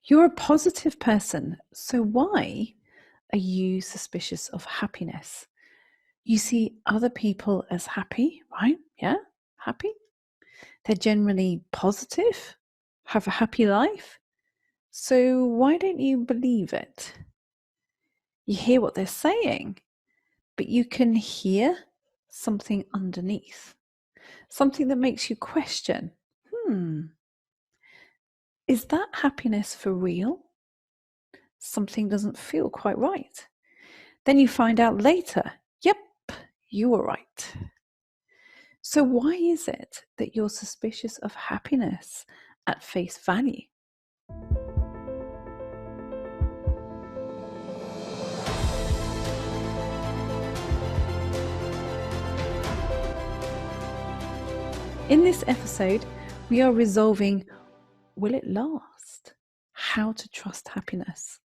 You're a positive person, so why are you suspicious of happiness? You see other people as happy, right? Yeah, happy. They're generally positive, have a happy life. So why don't you believe it? You hear what they're saying, but you can hear something underneath, something that makes you question, is that happiness for real? Something doesn't feel quite right. Then you find out later, yep, you were right. So why is it that you're suspicious of happiness at face value? In this episode, we are resolving, will it last? How to trust happiness.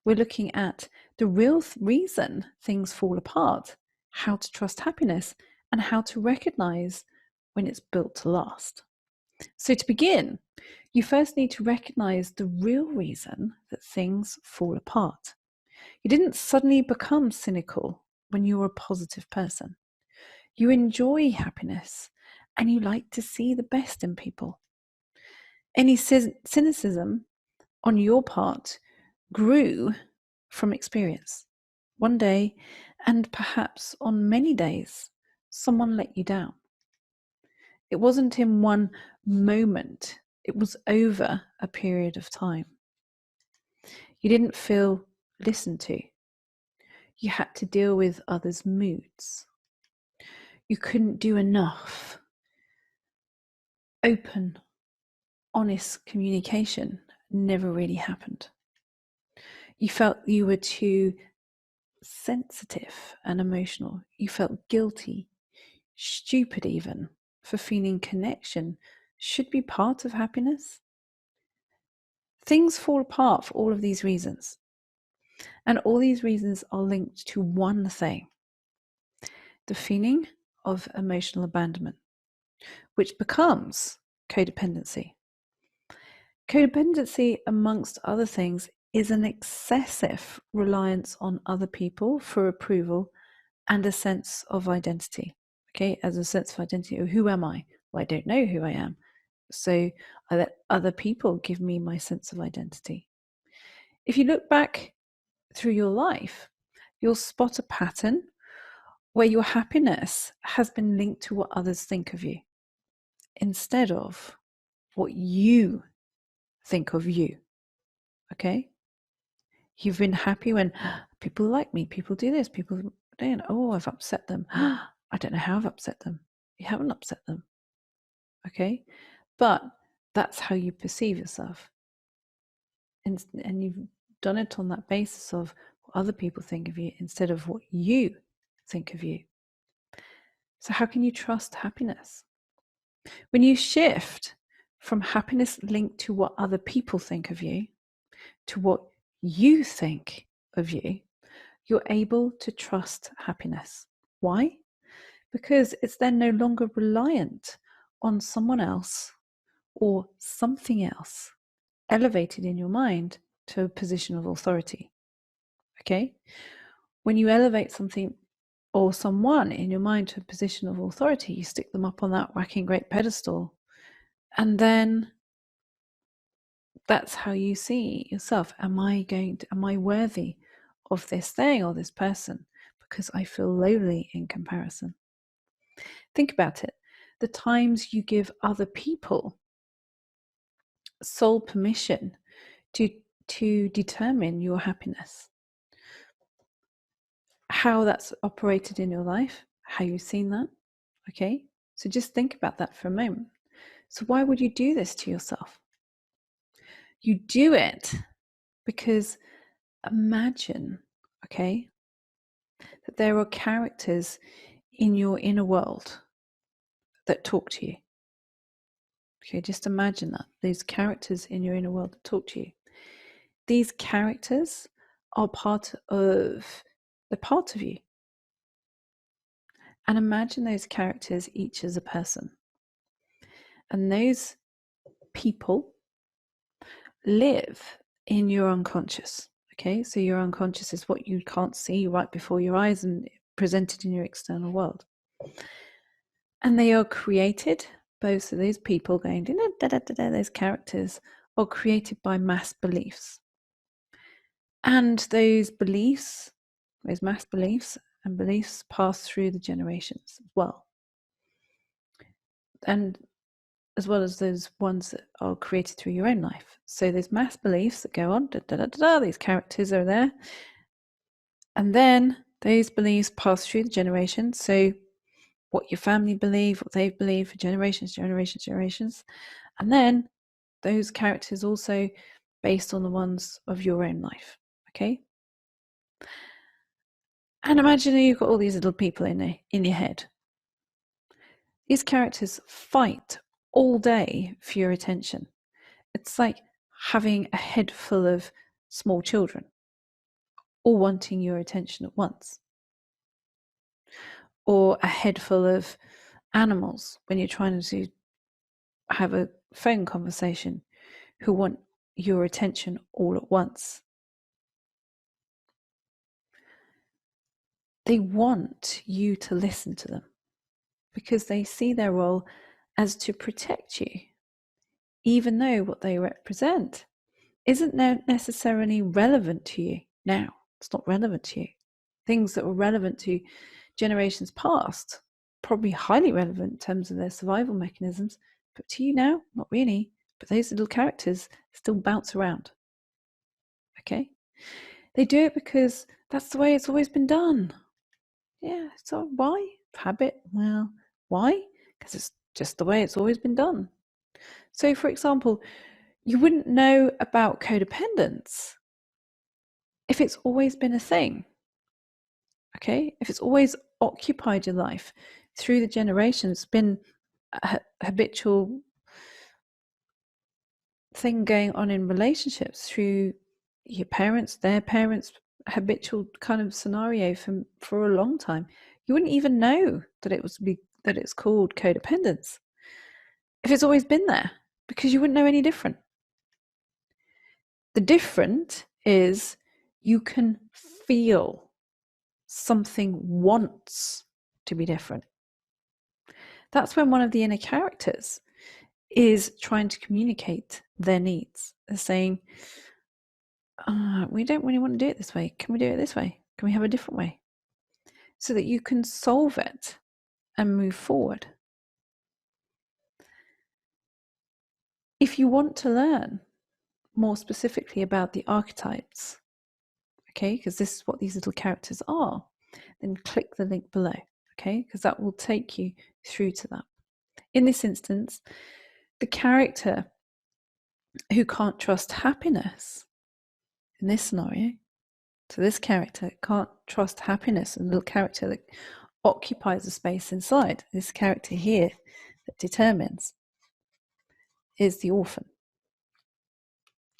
We're looking at the real reason things fall apart, how to trust happiness, and how to recognize when it's built to last. So to begin, you first need to recognize the real reason that things fall apart. You didn't suddenly become cynical when you were a positive person. You enjoy happiness and you like to see the best in people. Any cynicism on your part grew from experience. One day, and perhaps on many days, someone let you down. It wasn't in one moment, it was over a period of time. You didn't feel listened to. You had to deal with others' moods. You couldn't do enough. Open, honest communication never really happened. You felt you were too sensitive and emotional. You felt guilty, stupid even, for feeling connection should be part of happiness. Things fall apart for all of these reasons. And all these reasons are linked to one thing: the feeling of emotional abandonment, which becomes codependency. Codependency, amongst other things, is an excessive reliance on other people for approval and a sense of identity. Okay, as a sense of identity, who am I? Well, I don't know who I am. So I let other people give me my sense of identity. If you look back through your life, you'll spot a pattern where your happiness has been linked to what others think of you instead of what you think of you. Okay? You've been happy when people like me, people do this, people don't. Oh, I've upset them. I don't know how I've upset them. You haven't upset them. Okay? But that's how you perceive yourself. And you've done it on that basis of what other people think of you instead of what you think of you. So how can you trust happiness? When you shift from happiness linked to what other people think of you to what you think of you, you're able to trust happiness. Why? Because it's then no longer reliant on someone else or something else elevated in your mind to a position of authority. Okay? When you elevate something or someone in your mind to a position of authority, you stick them up on that whacking great pedestal. And then that's how you see yourself. Am I worthy of this thing or this person? Because I feel lowly in comparison. Think about it. The times you give other people sole permission to determine your happiness, how that's operated in your life, how you've seen that. Okay, so just think about that for a moment. So why would you do this to yourself? You do it because imagine, okay, that there are characters in your inner world that talk to you. Okay, just imagine that. These characters in your inner world that talk to you. These characters are part of you. And imagine those characters each as a person. And those people live in your unconscious. Okay, so your unconscious is what you can't see right before your eyes and presented in your external world. And they are created, both of these people going, those characters are created by mass beliefs. And those beliefs, those mass beliefs and beliefs pass through the generations as well. And as well as those ones that are created through your own life. So there's mass beliefs that go on, these characters are there. And then those beliefs pass through the generations. So what your family believe, what they've believed for generations. And then those characters also based on the ones of your own life. Okay? And imagine you've got all these little people in your head. These characters fight all day for your attention. It's like having a head full of small children, all wanting your attention at once. Or a head full of animals when you're trying to have a phone conversation who want your attention all at once. They want you to listen to them because they see their role as to protect you, even though what they represent isn't necessarily relevant to you now. It's not relevant to you. Things that were relevant to generations past, probably highly relevant in terms of their survival mechanisms, but to you now, not really. But those little characters still bounce around. Okay? They do it because that's the way it's always been done. Yeah, so why? Habit? Well, why? Because it's just the way it's always been done. So, for example, you wouldn't know about codependence if it's always been a thing. Okay? If it's always occupied your life through the generations, been a habitual thing going on in relationships through your parents, their parents, habitual kind of scenario for a long time, you wouldn't even know that it's called codependence if it's always been there, because you wouldn't know any different. The different is you can feel something wants to be different. That's when one of the inner characters is trying to communicate their needs. They're saying, we don't really want to do it this way. Can we do it this way? Can we have a different way? So that you can solve it and move forward. If you want to learn more specifically about the archetypes, okay, because this is what these little characters are, then click the link below, okay, because that will take you through to that. In this instance, the character who can't trust happiness in this scenario, so this character can't trust happiness, and the little character that occupies the space inside, this character here that determines, is the orphan.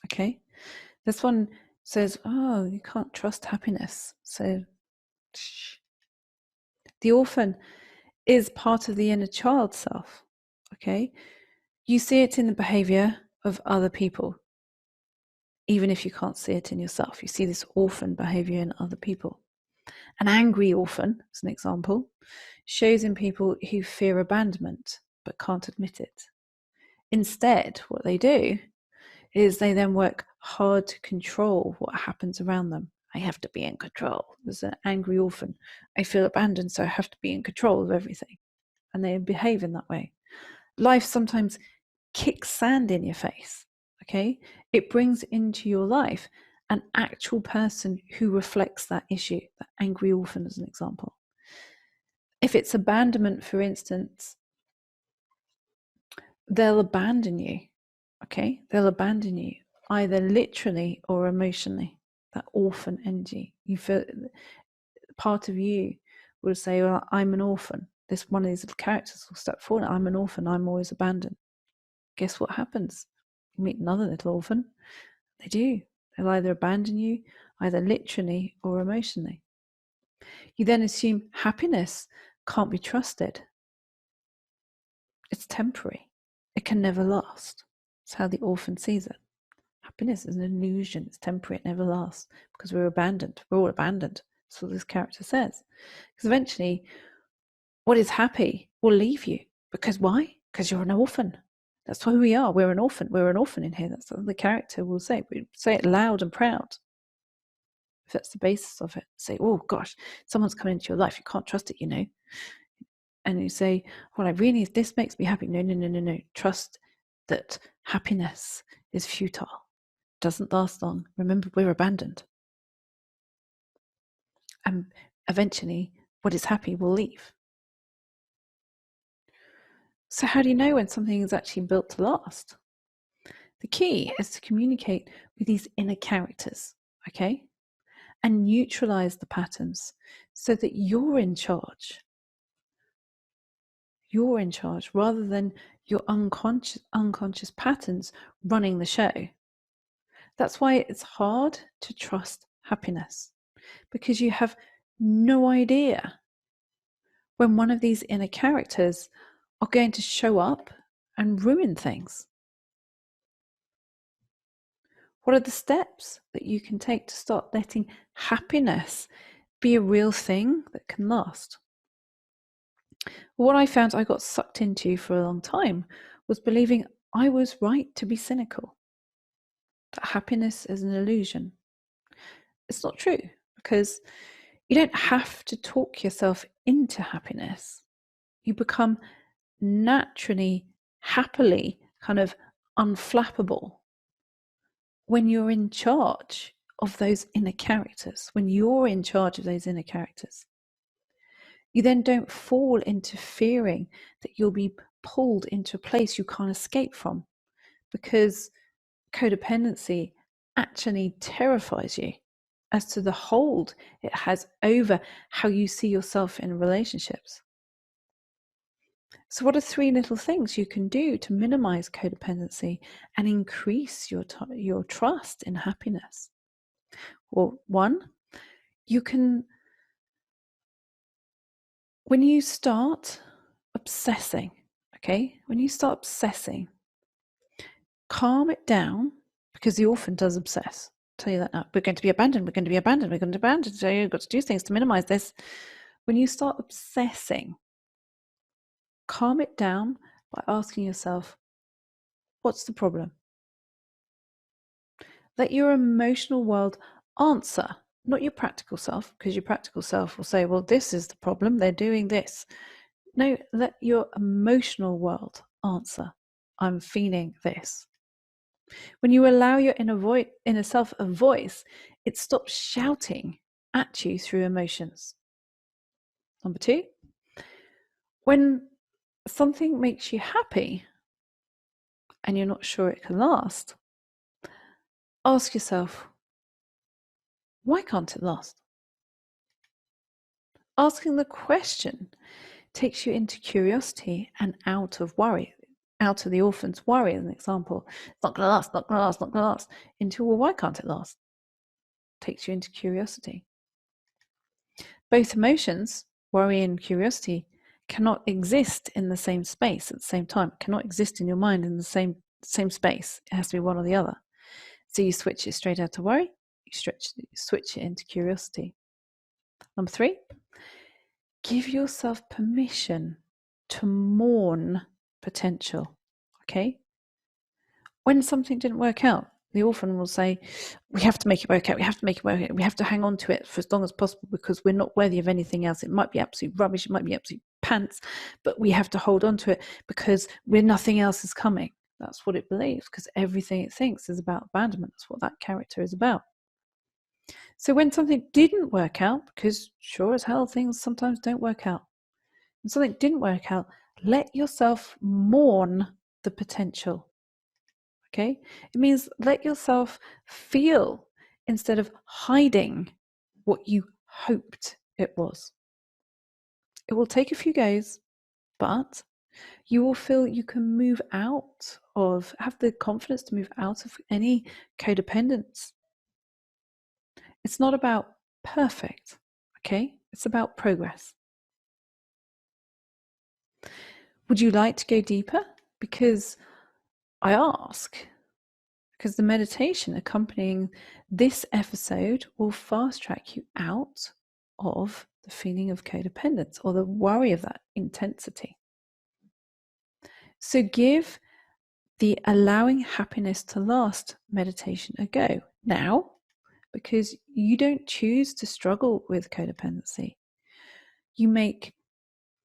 Okay, this one says, oh, you can't trust happiness. So the orphan is part of the inner child self. Okay, you see it in the behavior of other people, even if you can't see it in yourself. You see this orphan behavior in other people. An angry orphan, as an example, shows in people who fear abandonment but can't admit it. Instead, what they do is they then work hard to control what happens around them. I have to be in control. There's an angry orphan. I feel abandoned, so I have to be in control of everything. And they behave in that way. Life sometimes kicks sand in your face, okay? It brings into your life an actual person who reflects that issue, that angry orphan as an example. If it's abandonment, for instance, they'll abandon you, okay? They'll abandon you either literally or emotionally, that orphan energy. You feel part of you will say, well, I'm an orphan. This one of these little characters will step forward. I'm an orphan. I'm always abandoned. Guess what happens? You meet another little orphan. They do. They'll either abandon you, either literally or emotionally. You then assume happiness can't be trusted. It's temporary. It can never last. That's how the orphan sees it. Happiness is an illusion. It's temporary. It never lasts because we're abandoned. We're all abandoned. That's what this character says. Because eventually, what is happy will leave you. Because why? Because you're an orphan. That's who we are. We're an orphan. We're an orphan in here. That's what the character will say. We say it loud and proud. If that's the basis of it, say, oh gosh, someone's come into your life. You can't trust it, you know. And you say, well, I really, this makes me happy. No. Trust that happiness is futile. Doesn't last long. Remember, we're abandoned. And eventually, what is happy will leave. So how do you know when something is actually built to last? The key is to communicate with these inner characters, okay? And neutralize the patterns so that you're in charge. You're in charge rather than your unconscious patterns running the show. That's why it's hard to trust happiness, because you have no idea when one of these inner characters are going to show up and ruin things. What are the steps that you can take to start letting happiness be a real thing that can last? What I found I got sucked into for a long time was believing I was right to be cynical, that happiness is an illusion. It's not true, because you don't have to talk yourself into happiness. You become naturally, happily kind of unflappable when you're in charge of those inner characters, when you're in charge of those inner characters. You then don't fall into fearing that you'll be pulled into a place you can't escape from, because codependency actually terrifies you as to the hold it has over how you see yourself in relationships. So what are 3 little things you can do to minimize codependency and increase your trust in happiness? Well, 1, you can, when you start obsessing, okay, when you start obsessing, calm it down, because the orphan does obsess. I'll tell you that now. We're going to be abandoned. We're going to be abandoned. We're going to be abandoned. So you've got to do things to minimize this. When you start obsessing, calm it down by asking yourself, what's the problem? Let your emotional world answer, not your practical self, because your practical self will say, well, this is the problem. They're doing this. No, let your emotional world answer. I'm feeling this. When you allow your inner self a voice, it stops shouting at you through emotions. Number 2, when something makes you happy and you're not sure it can last, ask yourself, why can't it last? Asking the question takes you into curiosity and out of worry, out of the orphan's worry, as an example. It's not going to last, not going to last, not going to last, into, well, why can't it last? Takes you into curiosity. Both emotions, worry and curiosity, cannot exist in the same space at the same time, cannot exist in your mind in the same space. It has to be one or the other. So you switch it straight out to worry, you switch it into curiosity. Number 3, give yourself permission to mourn potential, okay? When something didn't work out, the orphan will say, we have to make it work out, we have to make it work out, we have to hang on to it for as long as possible because we're not worthy of anything else. It might be absolute rubbish, it might be absolute pants, but we have to hold on to it because nothing else is coming. That's what it believes, because everything it thinks is about abandonment. That's what that character is about. So when something didn't work out, because sure as hell things sometimes don't work out, when something didn't work out, let yourself mourn the potential. Okay? It means let yourself feel instead of hiding what you hoped it was. It will take a few goes, but you will feel you can move out of, have the confidence to move out of any codependence. It's not about perfect, okay? It's about progress. Would you like to go deeper? Because because the meditation accompanying this episode will fast track you out of the feeling of codependence or the worry of that intensity. So give the allowing happiness to last meditation a go now, because you don't choose to struggle with codependency. You make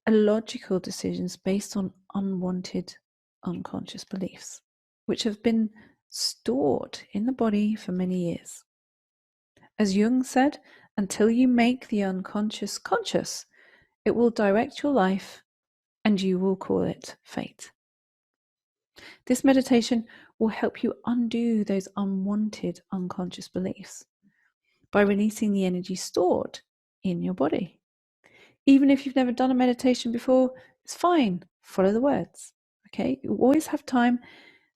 illogical decisions based on unwanted unconscious beliefs, which have been stored in the body for many years. As Jung said, until you make the unconscious conscious, it will direct your life and you will call it fate. This meditation will help you undo those unwanted unconscious beliefs by releasing the energy stored in your body. Even if you've never done a meditation before, it's fine. Follow the words. Okay? You always have time.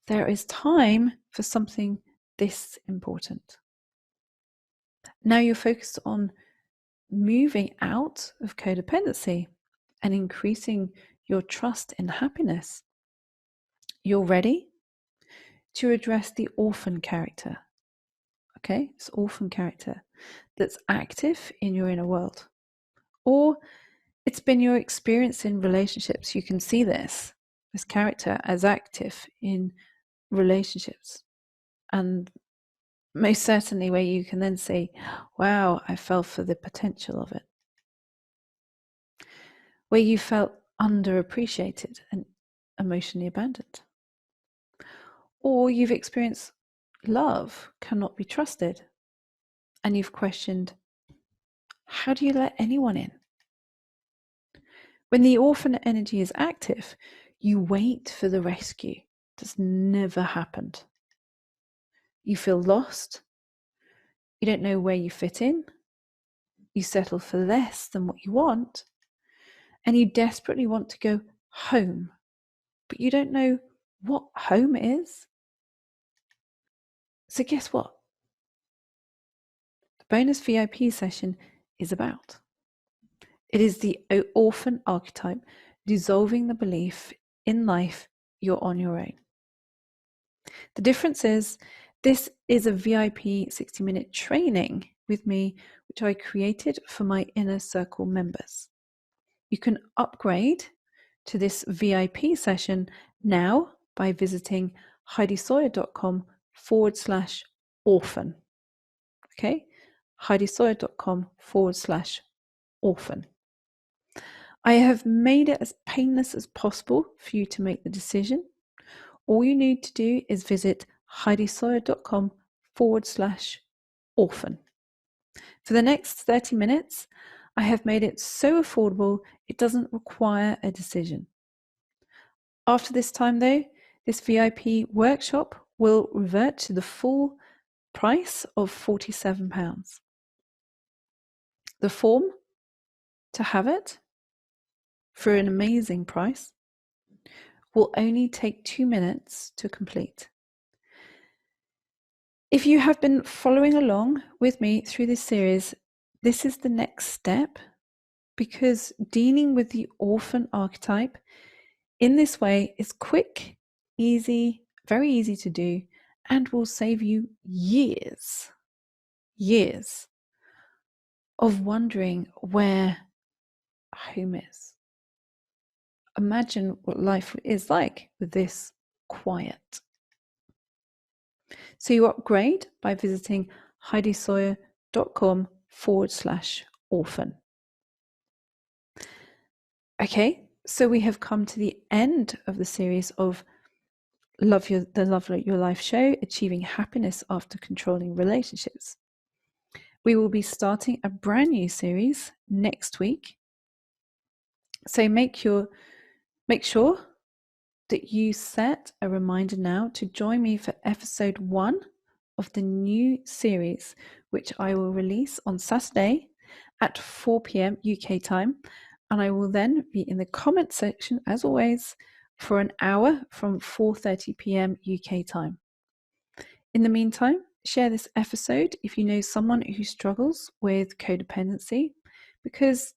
There is time for something this important. Now you're focused on moving out of codependency and increasing your trust in happiness. You're ready to address the orphan character. Okay? It's orphan character that's active in your inner world. Or it's been your experience in relationships. You can see this character as active in relationships. And most certainly where you can then say, wow, I fell for the potential of it. Where you felt underappreciated and emotionally abandoned. Or you've experienced love cannot be trusted. And you've questioned, how do you let anyone in? When the orphan energy is active, you wait for the rescue. That's never happened. You feel lost. You don't know where you fit in. You settle for less than what you want. And you desperately want to go home. But you don't know what home is. So guess what? The bonus VIP session is about. It is the orphan archetype, dissolving the belief in life you're on your own. The difference is, this is a VIP 60-minute training with me, which I created for my inner circle members. You can upgrade to this VIP session now by visiting heidisawyer.com/orphan. Okay, heidisawyer.com/orphan. I have made it as painless as possible for you to make the decision. All you need to do is visit heidisawyer.com/orphan. For the next 30 minutes, I have made it so affordable it doesn't require a decision. After this time though, this VIP workshop will revert to the full price of £47. The form to have it for an amazing price will only take 2 minutes to complete. If you have been following along with me through this series, this is the next step, because dealing with the orphan archetype in this way is quick, easy, very easy to do, and will save you years of wondering where home is. Imagine what life is like with this quiet. So you upgrade by visiting heidisawyer.com/orphan. Okay, so we have come to the end of the series of the Love Your Life show, Achieving Happiness After Controlling Relationships. We will be starting a brand new series next week. So make sure that you set a reminder now to join me for episode 1 of the new series, which I will release on Saturday at 4 p.m. UK time. And I will then be in the comment section, as always, for an hour from 4:30 p.m. UK time. In the meantime, share this episode if you know someone who struggles with codependency, because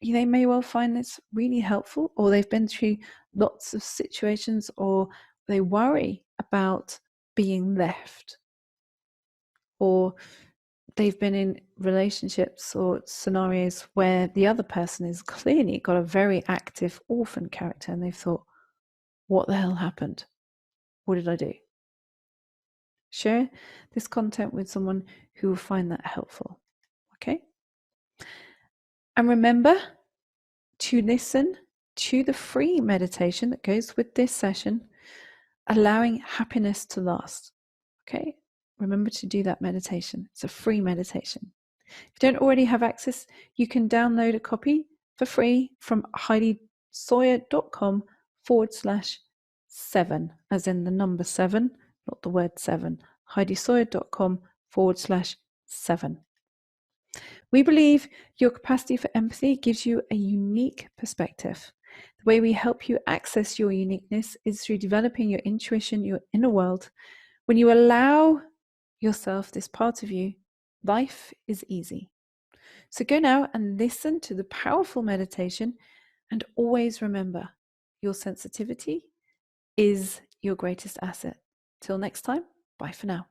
they may well find this really helpful, or they've been through lots of situations, or they worry about being left, or they've been in relationships or scenarios where the other person has clearly got a very active orphan character, and they've thought, what the hell happened? What did I do? Share this content with someone who will find that helpful. Okay? And remember to listen to the free meditation that goes with this session, allowing happiness to last. Okay? Remember to do that meditation. It's a free meditation. If you don't already have access, you can download a copy for free from HeidiSawyer.com/7, as in the number 7, not the word 7. HeidiSawyer.com/7. We believe your capacity for empathy gives you a unique perspective. The way we help you access your uniqueness is through developing your intuition, your inner world. When you allow yourself this part of you, life is easy. So go now and listen to the powerful meditation, and always remember, your sensitivity is your greatest asset. Till next time, bye for now.